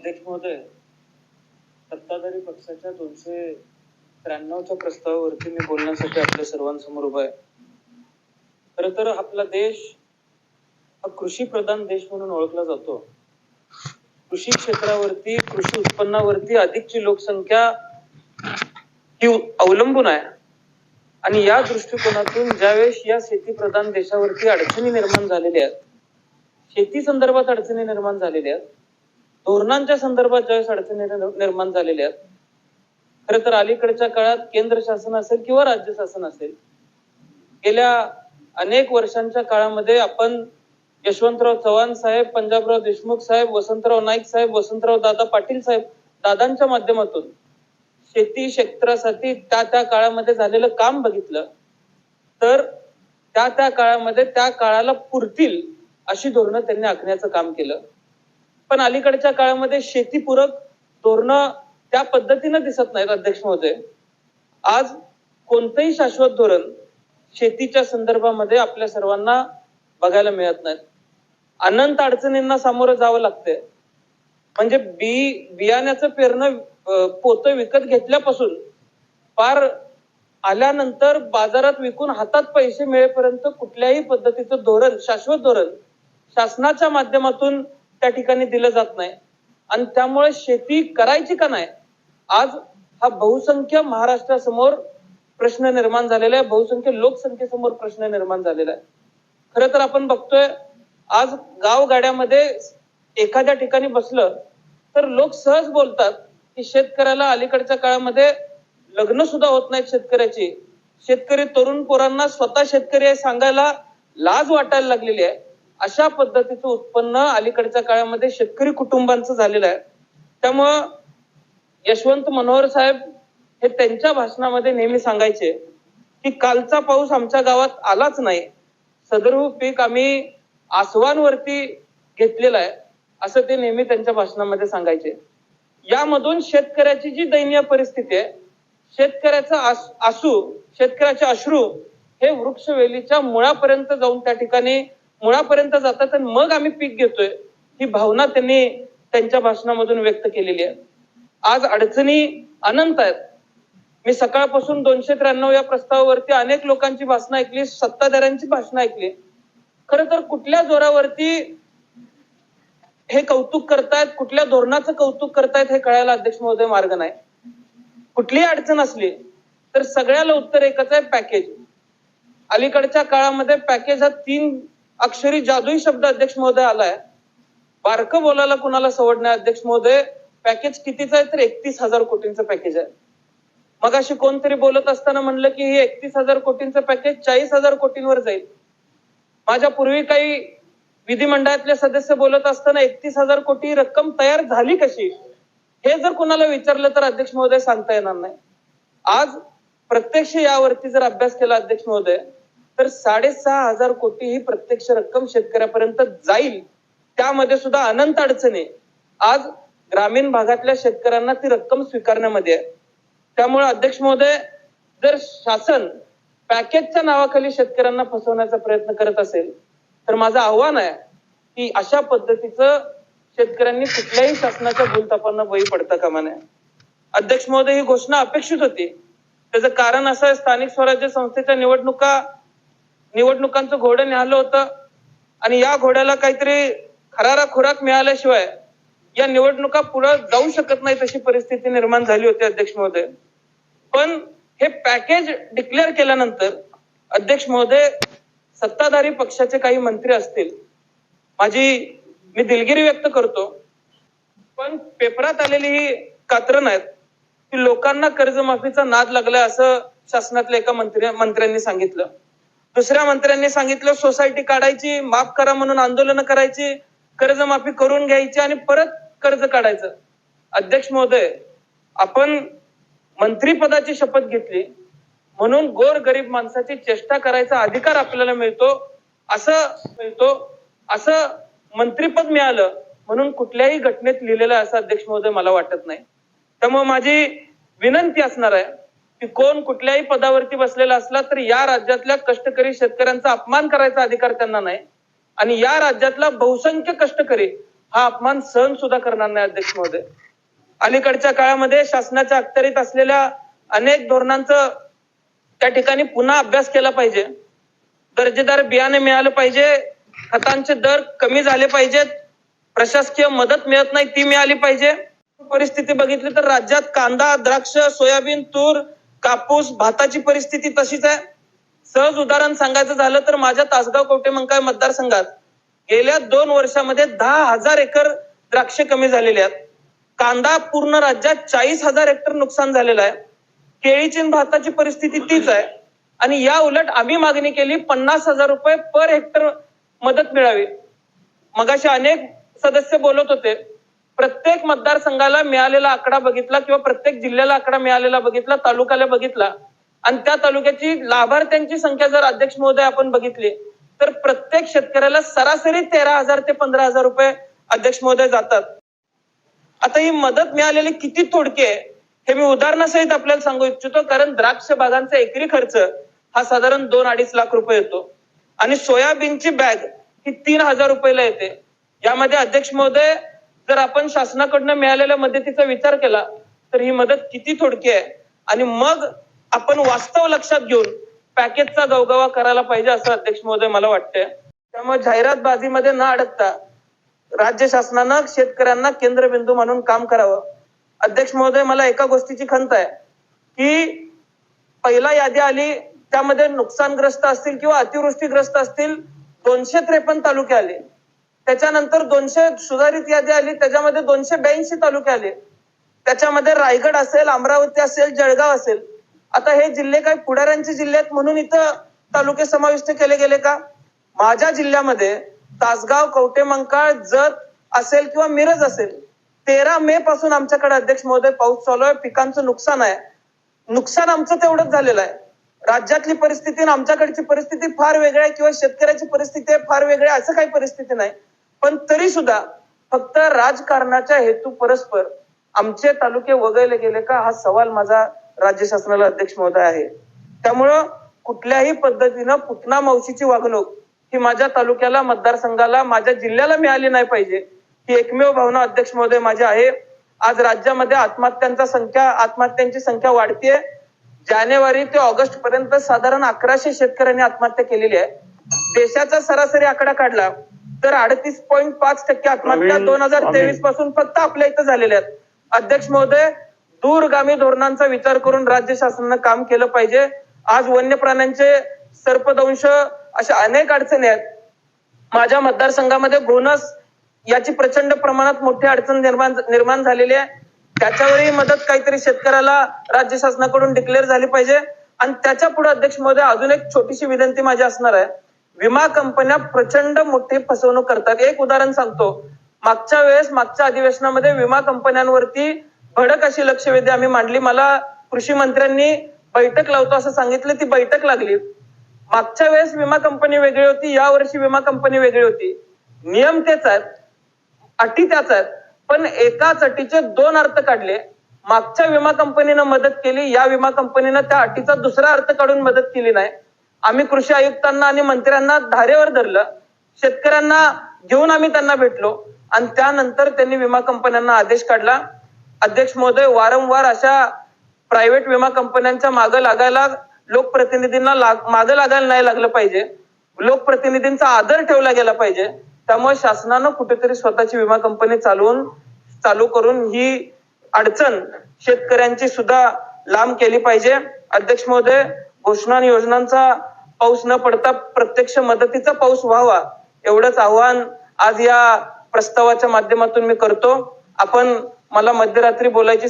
अध्यक्ष महोदय, सत्ताधारी पक्षाच्या 293च्या प्रस्तावावरती मी बोलण्यासाठी आपल्या सर्वांसमोर उभा आहे. खरं तर आपला देश हा कृषी प्रधान देश म्हणून ओळखला जातो. कृषी क्षेत्रावरती, कृषी उत्पन्नावरती अधिकची लोकसंख्या ही अवलंबून आहे. आणि या दृष्टिकोनातून ज्यावेळेस या शेती प्रधान देशावरती अडचणी निर्माण झालेल्या आहेत, शेती संदर्भात अडचणी निर्माण झालेल्या आहेत, धोरणांच्या संदर्भात ज्यावेळेस अडचणी निर्माण झालेल्या आहेत, खरं तर अलीकडच्या काळात केंद्र शासन असेल किंवा राज्य शासन असेल, गेल्या अनेक वर्षांच्या काळामध्ये आपण यशवंतराव चव्हाण साहेब, पंजाबराव देशमुख साहेब, वसंतराव नाईक साहेब, वसंतराव दादा पाटील साहेब, दादांच्या माध्यमातून शेती क्षेत्रासाठी त्या काळामध्ये झालेलं काम बघितलं तर त्या काळामध्ये त्या काळाला पुरतील अशी धोरणं त्यांनी आखण्याचं काम केलं. पण अलीकडच्या काळामध्ये शेतीपूरक धोरणं त्या पद्धतीनं दिसत नाहीत. अध्यक्ष महोदय, आज कोणतंही शाश्वत धोरण शेतीच्या संदर्भामध्ये आपल्या सर्वांना बघायला मिळत नाही. अनंत अडचणींना सामोरं जावं लागतंय. म्हणजे बियाण्याचं पेरणं पोतं विकत घेतल्यापासून पार आल्यानंतर बाजारात विकून हातात पैसे मिळेपर्यंत कुठल्याही पद्धतीचं धोरण, शाश्वत धोरण शासनाच्या माध्यमातून त्या ठिकाणी दिलं जात नाही. आणि त्यामुळे शेती करायची का नाही, आज हा बहुसंख्य महाराष्ट्रासमोर प्रश्न निर्माण झालेला आहे, बहुसंख्य लोकसंख्येसमोर प्रश्न निर्माण झालेला आहे. खरं तर आपण बघतोय आज गावगाड्यामध्ये एखाद्या ठिकाणी बसलं तर लोक सहज बोलतात की शेतकऱ्याला अलीकडच्या काळामध्ये लग्न सुद्धा होत नाहीत शेतकऱ्याची. शेतकरी तरुण पोरांना स्वतः शेतकरी आहे सांगायला लाज वाटायला लागलेली आहे. अशा पद्धतीचं उत्पन्न अलीकडच्या काळामध्ये शेतकरी कुटुंबांचं झालेलं आहे. त्यामुळं यशवंत मनोहर साहेब हे त्यांच्या भाषणामध्ये नेहमी सांगायचे की कालचा पाऊस आमच्या गावात आलाच नाही, सदरहू पीक आम्ही आसवांवरती घेतलेलं आहे, असं ते नेहमी त्यांच्या भाषणामध्ये सांगायचे. यामधून शेतकऱ्याची जी दयनीय परिस्थिती आहे, शेतकऱ्याचे अश्रू हे वृक्षवेलीच्या मुळापर्यंत जाऊन त्या ठिकाणी मुळापर्यंत जातात आणि मग आम्ही पीक घेतोय, ही भावना त्यांनी त्यांच्या भाषणामधून व्यक्त केलेली आहे. आज अडचणी अनंत आहेत. मी सकाळपासून 293 या प्रस्तावावरती अनेक लोकांची भाषणं ऐकली, सत्ताधाऱ्यांची भाषणं ऐकली. खरं तर कुठल्या जोरावरती हे कौतुक करतायत, कुठल्या धोरणाचं कौतुक करतायत हे कळायला अध्यक्ष महोदय मार्ग नाही. कुठलीही अडचण असली तर सगळ्याला उत्तर एकच आहे, पॅकेज. अलीकडच्या काळामध्ये पॅकेज हा 3 अक्षरी जादुई शब्द अध्यक्ष महोदय आलाय. बारकं बोलायला कुणाला सवड नाही. अध्यक्ष महोदय, पॅकेज कितीचं आहे तर 31,000 कोटींचं पॅकेज आहे. मग अशी कोणतरी बोलत असताना म्हणलं की हे 31,000 कोटींचं पॅकेज 40,000 कोटींवर जाईल. माझ्या पूर्वी काही विधिमंडळातले सदस्य बोलत असताना 31,000 कोटी रक्कम तयार झाली कशी, हे जर कुणाला विचारलं तर अध्यक्ष महोदय सांगता येणार नाही. आज प्रत्यक्ष यावरती जर अभ्यास केला अध्यक्ष महोदय तर 6,500 कोटी ही प्रत्यक्ष रक्कम शेतकऱ्यापर्यंत जाईल. त्यामध्ये सुद्धा अनंत अडचणी आज ग्रामीण भागातल्या शेतकऱ्यांना ती रक्कम स्वीकारण्यामध्ये आहे. त्यामुळे अध्यक्ष महोदय, जर शासन पॅकेजच्या नावाखाली शेतकऱ्यांना फसवण्याचा प्रयत्न करत असेल तर माझं आव्हान आहे की अशा पद्धतीचं शेतकऱ्यांनी कुठल्याही शासनाच्या भूलथापांना बळी पडता कामा नये. अध्यक्ष महोदय, ही घोषणा अपेक्षित होती. त्याचं कारण असं आहे, स्थानिक स्वराज्य संस्थेच्या निवडणुकांचं घोडं न्याहालं होतं आणि या घोड्याला काहीतरी खरारा खुराक मिळाल्याशिवाय या निवडणुका पुढे जाऊ शकत नाही अशी परिस्थिती निर्माण झाली होती अध्यक्ष महोदय. पण हे पॅकेज डिक्लेअर केल्यानंतर अध्यक्ष महोदय, सत्ताधारी पक्षाचे काही मंत्री असतील, मी दिलगिरी व्यक्त करतो, पण पेपरात आलेली ही कात्रणं आहेत की लोकांना कर्जमाफीचा नाद लागलाय असं शासनातल्या एका मंत्र्यांनी सांगितलं. दुसऱ्या मंत्र्यांनी सांगितलं सोसायटी काढायची, माफ करा म्हणून आंदोलनं करायची, कर्जमाफी करून घ्यायची आणि परत कर्ज काढायचं. अध्यक्ष महोदय, आपण मंत्रीपदाची शपथ घेतली म्हणून गोर गरीब माणसाची चेष्टा करायचा अधिकार आपल्याला मिळतो असं मंत्रीपद मिळालं म्हणून कुठल्याही घटनेत लिहिलेलं असं अध्यक्ष महोदय मला वाटत नाही. त्यामुळे माझी विनंती असणार आहे की कोण कुठल्याही पदावरती बसलेला असला तर या राज्यातल्या कष्टकरी शेतकऱ्यांचा अपमान करायचा अधिकार त्यांना नाही. आणि या राज्यातला बहुसंख्य कष्टकरी हा अपमान सहन सुद्धा करणार नाही अध्यक्ष महोदय. अलीकडच्या काळामध्ये शासनाच्या अखत्यारीत असलेल्या अनेक धोरणांचं त्या ठिकाणी पुन्हा अभ्यास केला पाहिजे. दर्जेदार बियाणे मिळालं पाहिजे, खतांचे दर कमी झाले पाहिजेत, प्रशासकीय मदत मिळत नाही ती मिळाली पाहिजे. परिस्थिती बघितली तर राज्यात कांदा, द्राक्ष, सोयाबीन, तूर, कापूस, भाताची परिस्थिती तशीच आहे. सहज उदाहरण सांगायचं झालं तर माझ्या तासगाव कवठेमंकाळ मतदारसंघात गेल्या 2 वर्षामध्ये 10,000 एकर द्राक्ष कमी झालेले आहेत. कांदा पूर्ण राज्यात 40,000 हेक्टर नुकसान झालेलं आहे. केळीची भाताची परिस्थिती तीच आहे. आणि या उलट आम्ही मागणी केली 50,000 रुपये पर हेक्टर मदत मिळावी. मगाशी अनेक सदस्य बोलत होते. प्रत्येक मतदारसंघाला मिळालेला आकडा बघितला किंवा प्रत्येक जिल्ह्याला आकडा मिळालेला बघितला, तालुक्याला बघितला आणि त्या तालुक्याची लाभार्थ्यांची संख्या जर अध्यक्ष महोदय आपण बघितली तर प्रत्येक शेतकऱ्याला सरासरी 13,000 ते 15,000 रुपये अध्यक्ष महोदय जातात. आता ही मदत मिळालेली किती थोडकी आहे हे मी उदाहरणासहित आपल्याला सांगू इच्छितो. कारण द्राक्ष बागांचा एकरी खर्च हा साधारण 2-2.5 लाख रुपये येतो आणि सोयाबीनची बॅग ही 3,000 रुपयाला येते. यामध्ये अध्यक्ष महोदय जर आपण शासनाकडनं मिळालेल्या मदतीचा विचार केला तर ही मदत किती थोडकी आहे आणि मग आपण वास्तव लक्षात घेऊन पॅकेजचा गवगवा करायला पाहिजे असं अध्यक्ष महोदय मला वाटतंय. त्यामुळे जाहिरातबाजीमध्ये न अडकता राज्य शासनानं शेतकऱ्यांना केंद्रबिंदू म्हणून काम करावं. अध्यक्ष महोदय, मला एका गोष्टीची खंत आहे की पहिला यादी आली त्यामध्ये नुकसानग्रस्त असतील किंवा अतिवृष्टीग्रस्त असतील 253 तालुके आले. त्याच्यानंतर 200 सुधारित यादी आली, त्याच्यामध्ये 282 तालुके आले. त्याच्यामध्ये रायगड असेल, अमरावती असेल, जळगाव असेल. आता हे जिल्हे काय पुढाऱ्यांचे जिल्हे आहेत म्हणून इथं तालुके समाविष्ट केले गेले का? माझ्या जिल्ह्यामध्ये तासगाव, कवठेमंकाळ, जत असेल किंवा मिरज असेल 13 मे पासून आमच्याकडे अध्यक्ष महोदय पाऊस चालू आहे. पिकांचं नुकसान आहे. नुकसान आमचं तेवढंच झालेलं आहे. राज्यातली परिस्थिती आणि आमच्याकडची परिस्थिती फार वेगळी आहे किंवा शेतकऱ्याची परिस्थिती फार वेगळी आहे असं काही परिस्थिती नाही. पण तरी सुद्धा फक्त राजकारणाच्या हेतू परस्पर आमचे तालुके वगळले गेले का हा सवाल माझा राज्य शासनाला अध्यक्ष महोदय आहे. त्यामुळं कुठल्याही पद्धतीनं पुतना मावशीची वागणूक ही माझ्या तालुक्याला, मतदारसंघाला, माझ्या जिल्ह्याला मिळाली नाही पाहिजे ही एकमेव भावना अध्यक्ष महोदय माझी आहे. आज राज्यामध्ये आत्महत्यांची संख्या वाढतीये. जानेवारी ते ऑगस्ट पर्यंत साधारण 1100 शेतकऱ्यांनी आत्महत्या केलेली आहे. देशाचा सरासरी आकडा काढला तर 38.5% आत्महत्या 2023 पासून फक्त आपल्या इथं झालेल्या आहेत. अध्यक्ष महोदय, दूरगामी धोरणांचा विचार करून राज्य शासनानं काम केलं पाहिजे. आज वन्य प्राण्यांचे सर्पदंश अशा अनेक अडचणी आहेत. माझ्या मतदारसंघामध्ये घोणस याची प्रचंड प्रमाणात मोठी अडचण निर्माण झालेली आहे. त्याच्यावरही मदत काहीतरी शेतकऱ्याला राज्य शासनाकडून डिक्लेअर झाली पाहिजे. आणि त्याच्या पुढे अध्यक्ष महोदय अजून एक छोटीशी विनंती माझी असणार आहे. विमा कंपन्या प्रचंड मोठी फसवणूक करतात. एक उदाहरण सांगतो. मागच्या अधिवेशनामध्ये विमा कंपन्यांवरती भडक अशी लक्षवेधी आम्ही मांडली. मला कृषी मंत्र्यांनी बैठक लावतो असं सांगितलं, ती बैठक लागली. मागच्या वेळेस विमा कंपनी वेगळी होती, या वर्षी विमा कंपनी वेगळी होती. नियम तेच आहेत, अटी त्याच आहेत, पण एकाच अटीचे 2 अर्थ काढले. मागच्या विमा कंपनीनं मदत केली, या विमा कंपनीनं त्या अटीचा दुसरा अर्थ काढून मदत केली नाही. आम्ही कृषी आयुक्तांना आणि मंत्र्यांना धारेवर धरलं. शेतकऱ्यांना घेऊन आम्ही त्यांना भेटलो आणि त्यानंतर त्यांनी विमा कंपन्यांना आदेश काढला. अध्यक्ष महोदय, वारंवार अशा प्रायव्हेट विमा कंपन्यांच्या मागे लागायला लोकप्रतिनिधींना मागे लागायला नाही लागलं पाहिजे. लोकप्रतिनिधींचा आदर ठेवला गेला पाहिजे. त्यामुळे शासनानं कुठेतरी स्वतःची विमा कंपनी चालू करून ही अडचण शेतकऱ्यांची सुद्धा लांब केली पाहिजे. अध्यक्ष महोदय, घोषणा आणि योजनांचा पाऊस न पडता प्रत्यक्ष मदतीचा पाऊस व्हावा एवढंच आव्हान आज या प्रस्तावाच्या माध्यमातून मी करतो. मला मध्यरात्री बोलायची